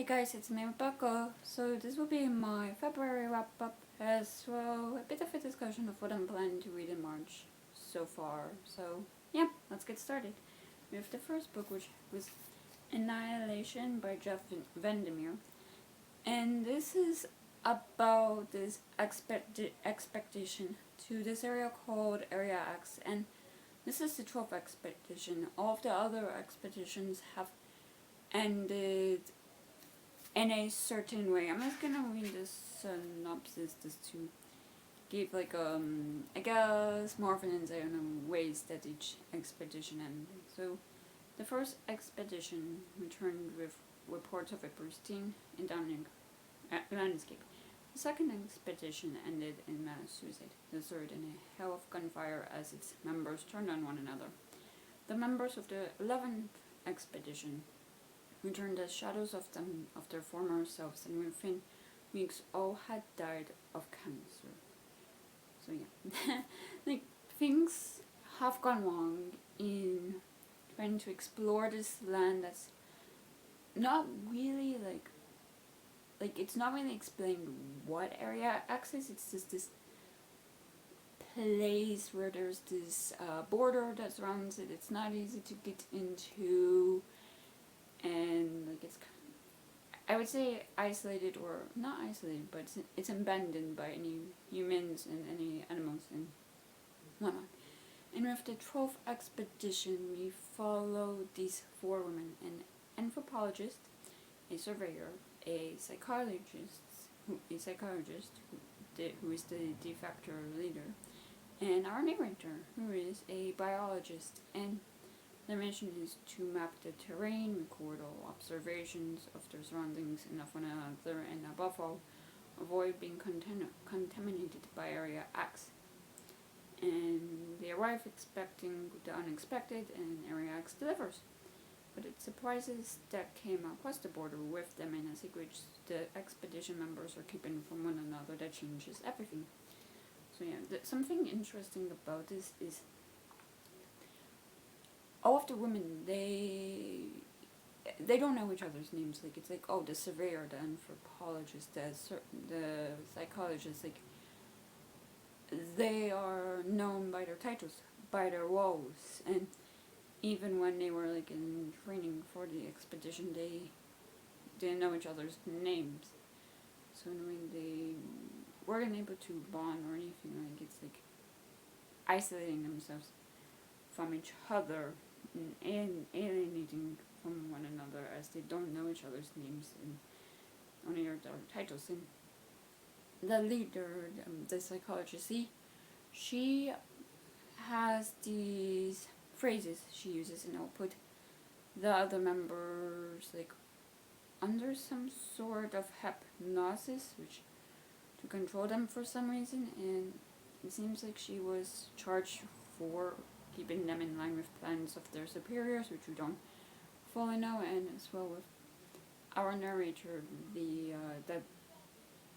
Hey guys, it's me Rebecca. So this will be my February wrap up as well, a bit of a discussion of what I'm planning to read in March so far. So yeah, let's get started. We have the first book, which was Annihilation by Jeff Vandermeer, and this is about this expedition to this area called Area X, and this is the 12th expedition. All of the other expeditions have ended in a certain way. I'm just gonna read this synopsis just to give I guess more of an insight on the ways that each expedition ended. So the first expedition returned with reports of a pristine and downing landscape. The second expedition ended in mass suicide. The third in a hell of gunfire as its members turned on one another. The members of the 11th expedition returned as shadows of their former selves, and within weeks all had died of cancer. So yeah, things have gone wrong in trying to explore this land that's not really it's not really explained what Area X is. It's just this place where there's this border that surrounds it. It's not easy to get into, and it's I would say isolated, or not isolated, but it's abandoned by any humans and any animals and whatnot. And with the 12th expedition, we follow these 4 women: an anthropologist, a surveyor, a psychologist who is the de facto leader, and our narrator, who is a biologist. And their mission is to map the terrain, record all observations of their surroundings and of one another, and above all, avoid being contaminated by Area X. And they arrive expecting the unexpected, and Area X delivers. But it's surprises that came across the border with them and a secret the expedition members are keeping from one another that changes everything. So yeah, something interesting about this is all of the women, they don't know each other's names. It's the surveyor, the anthropologist, the psychologist, they are known by their titles, by their roles, and even when they were in training for the expedition, they didn't know each other's names. So in a way, they weren't able to bond or anything. It's isolating themselves from each other and alienating from one another, as they don't know each other's names and only their titles. And the leader, the psychologist, she has these phrases she uses, and I'll put the other members under some sort of hypnosis, which to control them for some reason. And it seems like she was charged for keeping them in line with plans of their superiors, which we don't fully know. And as well with our narrator, the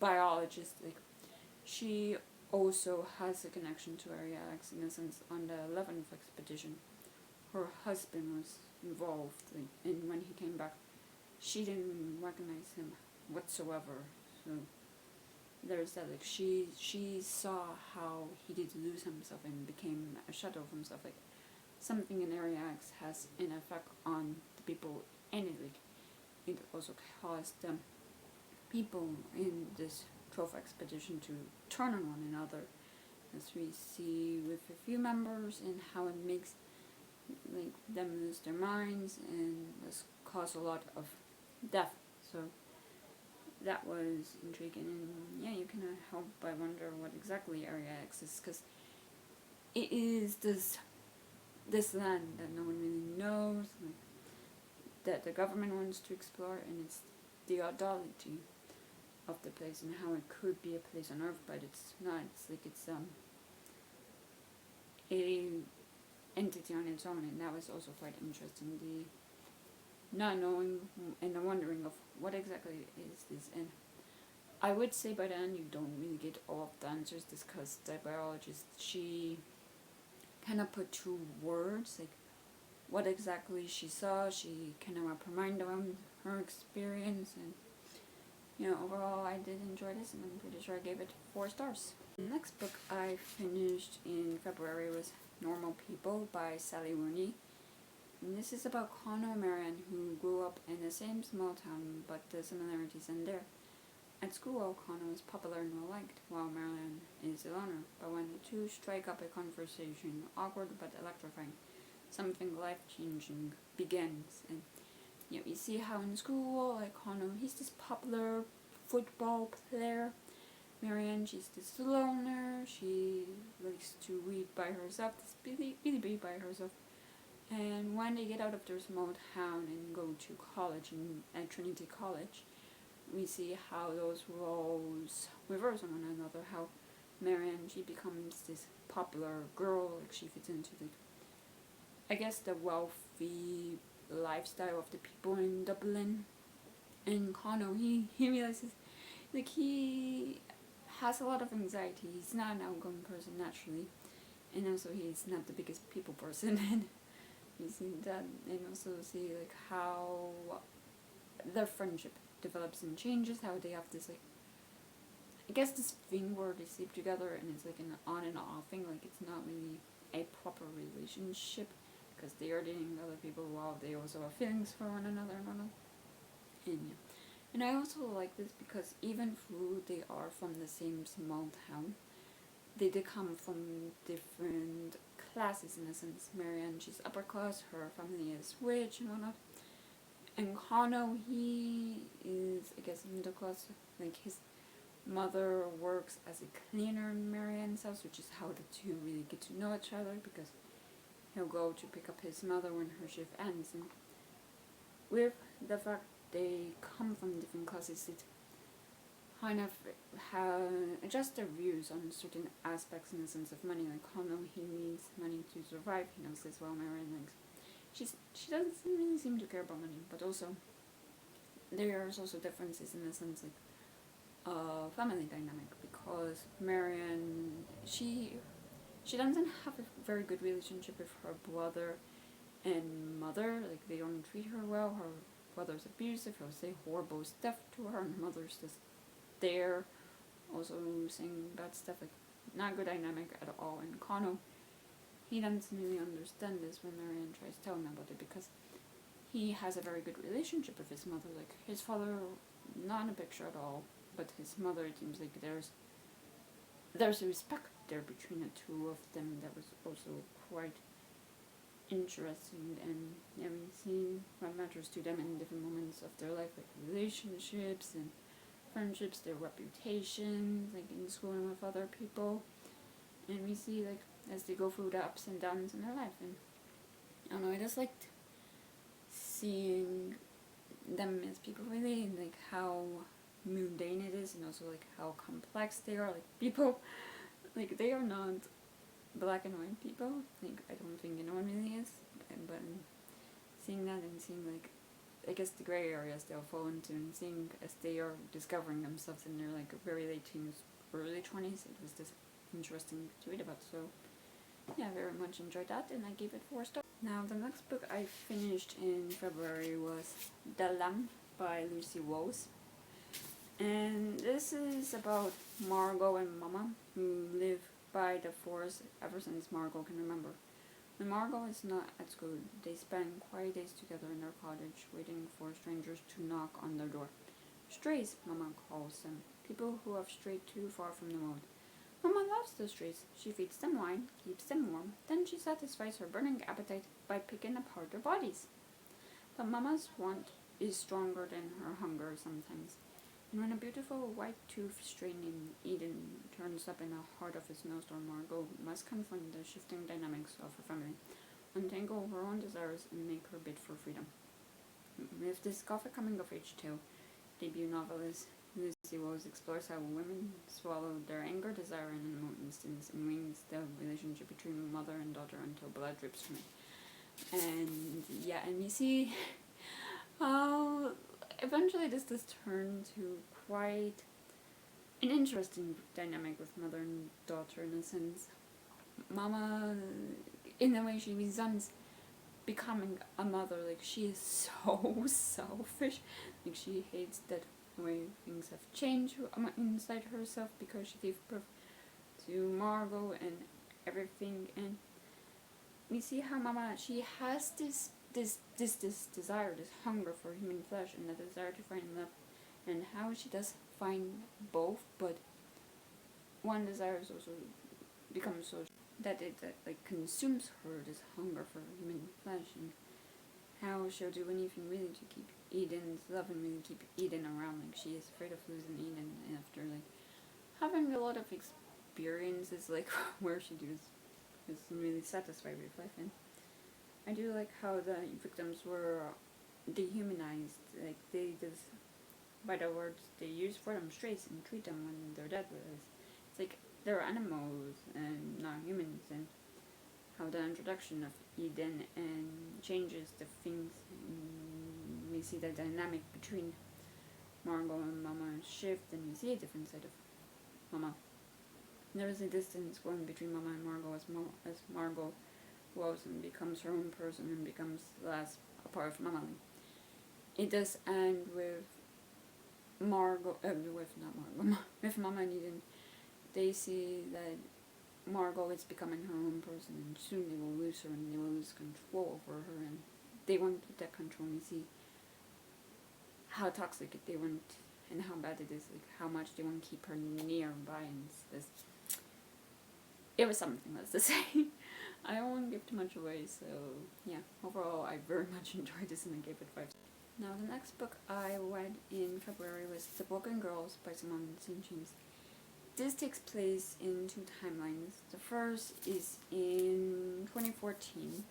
biologist, she also has a connection to Area X, in a sense. On the 11th expedition, her husband was involved, and when he came back, she didn't recognize him whatsoever. So there's that. She saw how he did lose himself and became a shadow of himself. Something in Area X has an effect on the people in it. It also caused them people in this 12th expedition to turn on one another, as we see with a few members, and how it makes them lose their minds and this cause a lot of death. So that was intriguing, and yeah, you cannot help but wonder what exactly Area X is, because it is this land that no one really knows, that the government wants to explore, and it's the ideology of the place and how it could be a place on Earth, but it's not. It's a entity on its own, and that was also quite interesting. The not knowing and the wondering of what exactly is this. And I would say by the end you don't really get all of the answers, just because the biologist, she kind of put 2 words, what exactly she saw. She kind of wrapped her mind around her experience, and overall I did enjoy this, and I'm pretty sure I gave it 4 stars. The next book I finished in February was Normal People by Sally Rooney. And this is about Connor and Marianne, who grew up in the same small town, but the similarities end there. At school, Connor is popular and well-liked, while Marianne is a loner. But when the two strike up a conversation, awkward but electrifying, something life-changing begins. And you see how in school, like Connor, he's this popular football player. Marianne, she's this loner. She likes to read by herself, this really by herself. And when they get out of their small town and go to college, at Trinity College, we see how those roles reverse on one another, how Marianne, she becomes this popular girl, like she fits into the wealthy lifestyle of the people in Dublin. And Connor, he realizes, like, he has a lot of anxiety. He's not an outgoing person naturally, and also he's not the biggest people person. And you see that, and also see like how their friendship develops and changes, how they have this this thing where they sleep together and it's like an on and off thing, like it's not really a proper relationship because they are dating other people while they also have feelings for one another and whatnot. And I also like this because even though they are from the same small town, they come from different classes in a sense. Marianne, she's upper class, her family is rich and whatnot. And Connor, he is, middle class. Like, his mother works as a cleaner in Marianne's house, which is how the two really get to know each other, because he'll go to pick up his mother when her shift ends. And with the fact they come from different classes, it kind of adjust their views on certain aspects in the sense of money. Like Connor, he needs money to survive. He knows this well. Marianne, like, she doesn't really seem to care about money, but also there's also differences in the sense family dynamic, because Marianne, she doesn't have a very good relationship with her brother and mother. Like, they don't treat her well. Her brother's abusive. He'll say horrible stuff to her, and her mother's just there, also saying bad stuff. Like, not good dynamic at all. And Connor, he doesn't really understand this when Marianne tries to tell him about it, because he has a very good relationship with his mother. Like, his father, not in a picture at all, but his mother, it seems like there's a respect there between the two of them that was also quite interesting. And we see what matters to them in different moments of their life, like relationships and friendships, their reputations, like in school and with other people. And we see, like, as they go through the ups and downs in their life. And I don't know, I just liked seeing them as people really, and like how mundane it is, and also like how complex they are. Like, people, like, they are not black and white people. Like, I don't think anyone really is, but seeing that and seeing, like, I guess the gray areas they'll fall into, and seeing as they are discovering themselves in their like very late teens, early 20s, it was just interesting to read about. So yeah, I very much enjoyed that, and I gave it 4 stars. Now, the next book I finished in February was The Lamb by Lucy Rose. And this is about Margot and Mama, who live by the forest ever since Margot can remember. When Margot is not at school, they spend quiet days together in their cottage, waiting for strangers to knock on their door. Strays, Mama calls them, people who have strayed too far from the road. Mama loves the strays. She feeds them wine, keeps them warm, then she satisfies her burning appetite by picking apart their bodies. But Mama's want is stronger than her hunger sometimes. And when a beautiful white-toothed stray named Eden turns up in the heart of a snowstorm, Margot must confront the shifting dynamics of her family, untangle her own desires, and make her bid for freedom. With this gothic coming-of-age tale, debut novelist Lucy Rose explores how women swallow their anger, desire, and in an instance, and wings the relationship between mother and daughter until blood drips from it. And yeah, and we see how eventually this turns to quite an interesting dynamic with mother and daughter, in a sense. Mama, in the way she resents becoming a mother. Like, she is so selfish. Like, she hates that the way things have changed inside herself because she gave birth to Margot and everything. And we see how Mama, she has this desire, this hunger for human flesh and the desire to find love, and how she does find both, but one desire is also becomes so that it like consumes her, this hunger for human flesh, and how she'll do anything really to keep Eden's love and really keep Eden around. Like, she is afraid of losing Eden after like having a lot of experiences like where she is really satisfied with life. And I do like how the victims were dehumanized. Like, they just, by the words they use for them, strays, and treat them when they're dead. It's like they're animals and not humans, and how the introduction of Eden and changes the things. And we see the dynamic between Margot and Mama shift, and we see a different side of Mama. There is a distance going between Mama and Margot as Margot grows and becomes her own person and becomes less a part of Mama. It does end with Margot, with Mama and Eden. They see that Margot is becoming her own person, and soon they will lose her and they will lose control over her, and they want that control. And we see how toxic they want and how bad it is, like how much they want to keep her nearby, and it was something, let's just say. I don't want to give too much away, so yeah, overall I very much enjoyed this and I gave it 5 stars. Now the next book I read in February was The Broken Girls by Simone St. James. This takes place in 2 timelines. The first is in 2014,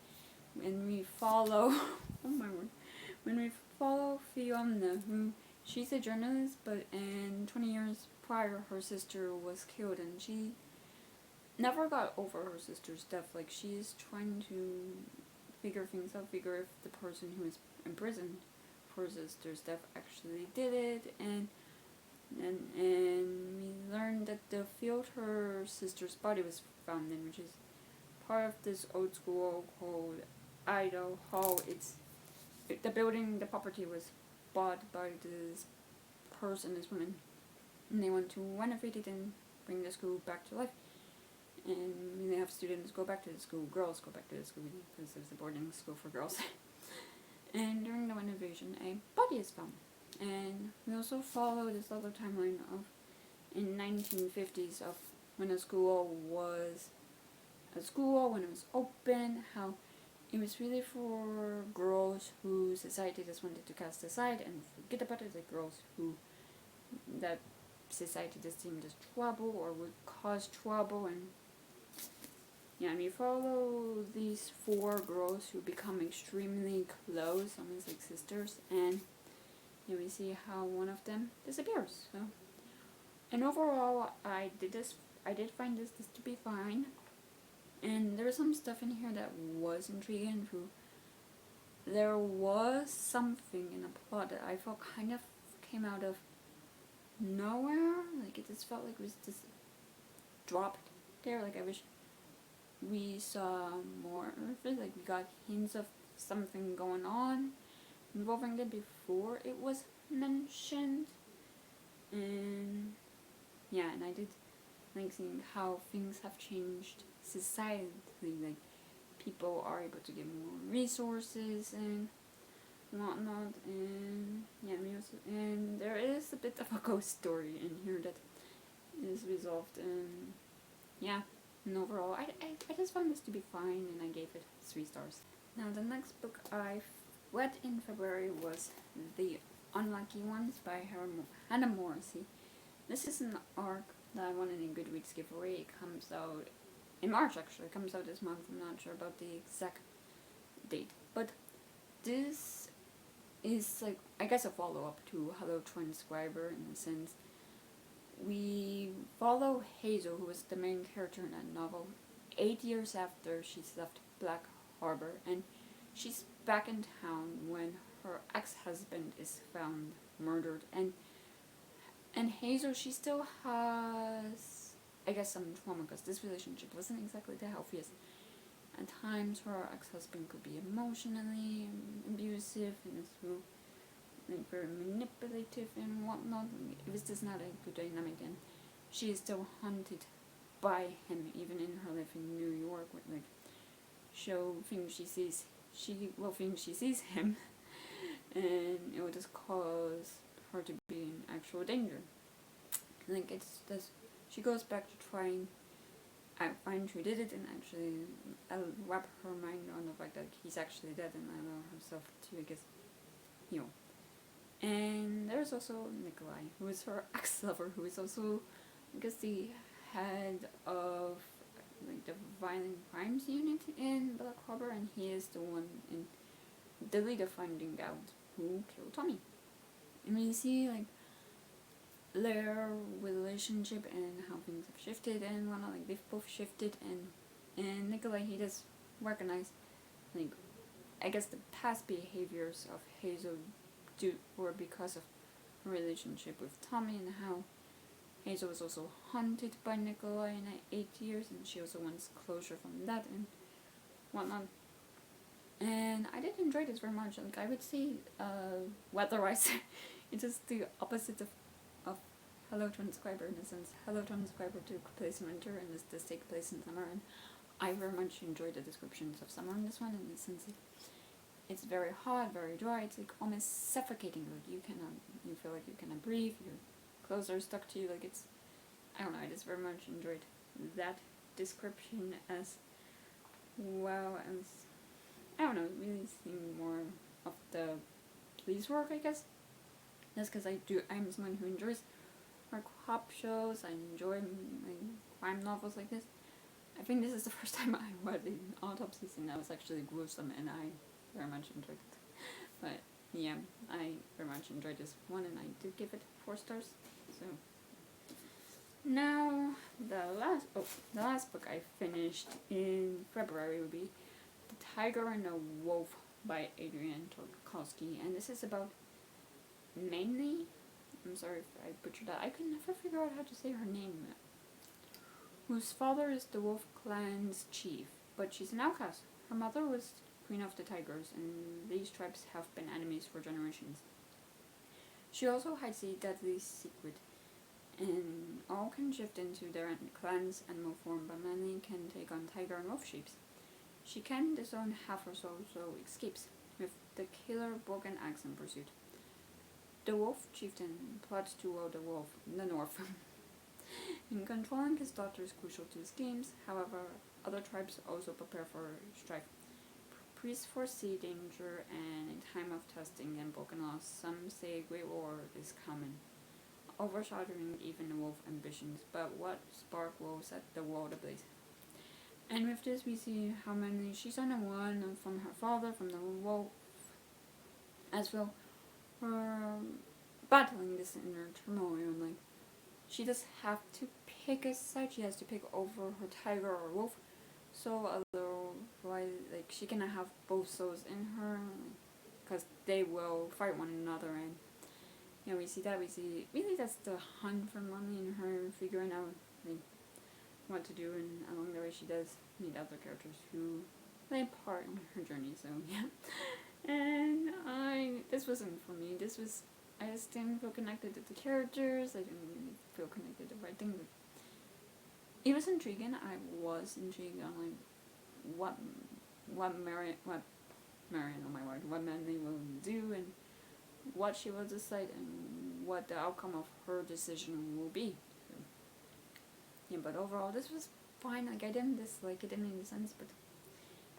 when we follow, oh my word, when we follow Fiona, who, she's a journalist, but in 20 years prior, her sister was killed, and she never got over her sister's death. Like, she is trying to figure things out, figure if the person who is imprisoned for her sister's death actually did it, and we learned that the field her sister's body was found in, which is part of this old school called Idaho Hall. The building, the property was bought by this person, this woman, and they want to renovate it and bring the school back to life. And they have students go back to the school, girls go back to the school, because there's a boarding school for girls. And during the renovation, a body is found. And we also follow this other timeline of in 1950s of when a school was when it was open, how it was really for girls who society just wanted to cast aside and forget about it, like girls who that society just deemed as trouble or would cause trouble. And yeah, and we follow these 4 girls who become extremely close, almost like sisters, and here we see how one of them disappears. So, and overall, I did find this to be fine, and there was some stuff in here that was intriguing. There was something in the plot that I felt kind of came out of nowhere. Like, it just felt like it was just dropped there. Like, I wish we saw more of it. Like, we got hints of something going on involving it before it was mentioned. And yeah, and I did like seeing how things have changed societally. Like, people are able to get more resources and whatnot, and yeah, and there is a bit of a ghost story in here that is resolved, and yeah, and overall I just found this to be fine, and I gave it 3 stars. Now the next book I read in February was The Unlucky Ones by Hannah Morrissey. This is an arc that I won in a Goodreads giveaway. It comes out in March, actually. It comes out this month. I'm not sure about the exact date, but this is like, I guess, a follow-up to Hello Transcriber, in a sense. We follow Hazel, who was the main character in that novel, 8 years after she's left Black Harbor, and she's back in town when her ex-husband is found murdered, and Hazel, she still has, I guess, some trauma, because this relationship wasn't exactly the healthiest, At times, her ex-husband could be emotionally abusive and like very manipulative and whatnot. It was just not a good dynamic, and she is still haunted by him, even in her life in New York. With like, she'll think she sees him, and it will just cause her to be in actual danger. Like it's this, she goes back to trying. I find who did it and actually wrap her mind on the fact that he's actually dead and allow herself to, I guess, heal. And there's also Nikolai, who is her ex-lover, who is also, I guess, the head of like the violent crimes unit in Black Harbor, and he is the one in the leader finding out who killed Tommy. And we see like their relationship and how things have shifted and whatnot. Like they've both shifted, and Nikolai, he does recognize like, I guess, the past behaviors of Hazel were because of her relationship with Tommy, and how Hazel was also haunted by Nikolai in 8 years, and she also wants closure from that and whatnot. And I did enjoy this very much. Like I would say, weather-wise, it's just the opposite of Hello Transcriber, in a sense. Hello Transcriber took place in winter, and this takes place in summer, and I very much enjoyed the descriptions of summer in this one, in the sense that it's very hot, very dry, it's like almost suffocating. Like you feel like you cannot breathe, your clothes are stuck to you, like it's, I don't know, I just very much enjoyed that description as well as, I don't know, really seeing more of the police work, I guess. That's because I'm someone who enjoys cop shows. I enjoy crime novels like this. I think this is the first time I read an autopsy scene that was actually gruesome, and I very much enjoyed it. But yeah, I very much enjoyed this one, and I did give it 4 stars. So now the last book I finished in February would be The Tiger and the Wolf by Adrienne Tolkowski, and this is about mainly, I'm sorry if I butchered that, I could never figure out how to say her name, whose father is the Wolf Clan's chief, but she's an outcast. Her mother was queen of the tigers, and these tribes have been enemies for generations. She also hides a deadly secret, and all can shift into their clan's animal form, but many can take on tiger and wolf shapes. She can disown half her soul, so escapes, with the killer broken axe in pursuit. The wolf chieftain plots to rule the north. In controlling his daughter is crucial to his schemes. However, other tribes also prepare for strife. Priests foresee danger, and in time of testing and broken laws, some say a great war is coming, overshadowing even the wolf ambitions. But what spark will set the world ablaze? And with this, we see how many she's on the one from her father, from the wolf, as well. Her battling this inner turmoil, and like she does have to pick a side. She has to pick over her tiger or wolf. So otherwise, like she cannot have both souls in her, because they will fight one another. And yeah, we see that. We see really that's the hunt for money and her figuring out like what to do. And along the way, she does meet other characters who play a part in her journey. So yeah. And this wasn't for me. I just didn't feel connected to the characters. I didn't really feel connected to the writing. But it was intriguing. I was intrigued on like what Marion, oh my word, what Mandy will do, and what she will decide, and what the outcome of her decision will be. So, yeah, but overall, this was fine. Like I didn't dislike it in any sense, but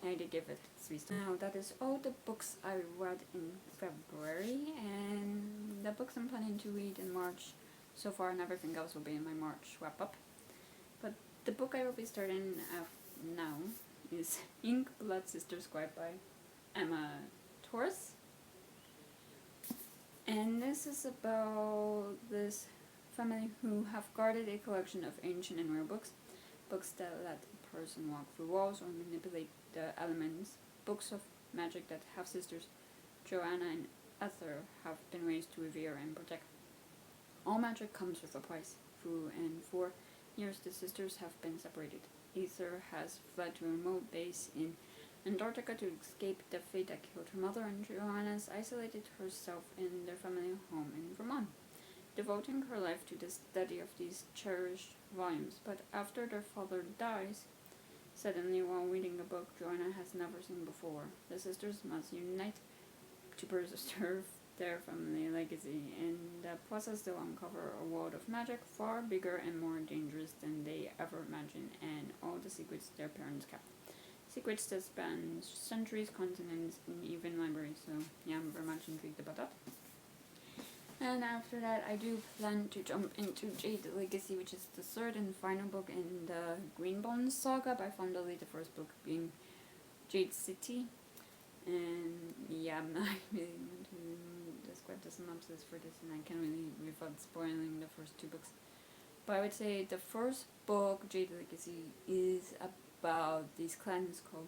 I did give it 3 stars. Now that is all the books I read in February, and the books I'm planning to read in March so far, and everything else will be in my March wrap up. But the book I will be starting now is Ink Blood Sister Scribe by Emma Torres. And this is about this family who have guarded a collection of ancient and rare books that let a person walk through walls or manipulate the elements, books of magic that half-sisters Joanna and Esther have been raised to revere and protect. All magic comes with a price. Through and for years the sisters have been separated. Aether has fled to a remote base in Antarctica to escape the fate that killed her mother, and Johanna's isolated herself in their family home in Vermont, devoting her life to the study of these cherished volumes. But after their father dies, suddenly while reading a book Joanna has never seen before, the sisters must unite to preserve their family legacy. In the process, they'll uncover a world of magic far bigger and more dangerous than they ever imagined, and all the secrets their parents kept. Secrets that span centuries, continents, and even libraries. So yeah, I'm very much intrigued about that. And after that, I do plan to jump into Jade the Legacy, which is the third and final book in the Greenbones saga by Fondly, the first book being Jade City. And yeah, I'm not really going to describe the synopsis for this, and I can't really without spoiling the first two books. But I would say the first book, Jade the Legacy, is about these clans called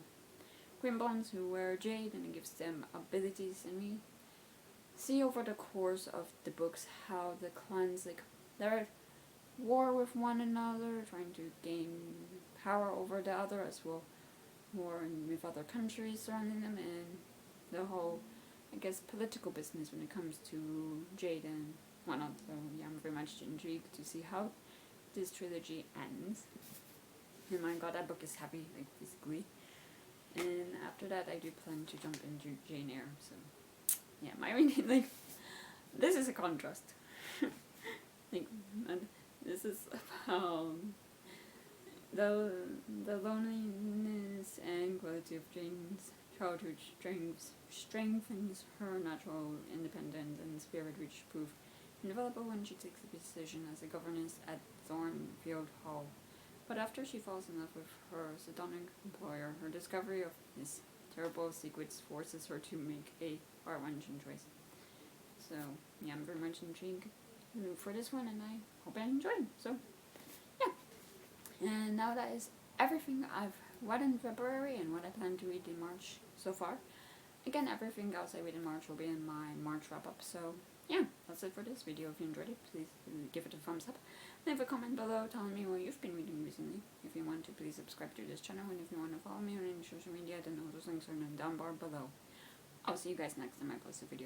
Greenbones who wear jade, and it gives them abilities, and we see over the course of the books how the clans, like, they're at war with one another, trying to gain power over the other, as well war with other countries surrounding them, and the whole, I guess, political business when it comes to jade and whatnot. So yeah, I'm very much intrigued to see how this trilogy ends. And my god, that book is heavy, like, physically. And after that, I do plan to jump into Jane Eyre. So yeah, my reading, like, this is a contrast. Like, and this is about the loneliness and quality of Jane's childhood strengthens her natural independence and spirit, which prove invaluable when she takes a position as a governess at Thornfield Hall. But after she falls in love with her sardonic employer, her discovery of his terrible secrets forces her to make a far-ranging choice. So yeah, I'm very much intrigued for this one, and I hope I enjoyed. So yeah, and now that is everything I've read in February and what I plan to read in March so far. Again, everything else I read in March will be in my March wrap-up. So yeah, that's it for this video. If you enjoyed it, please give it a thumbs up. Leave a comment below telling me what you've been reading recently. If you want to, please subscribe to this channel, and if you want to follow me on any social media, then all those links are in the down bar below. I'll see you guys next time I post a video.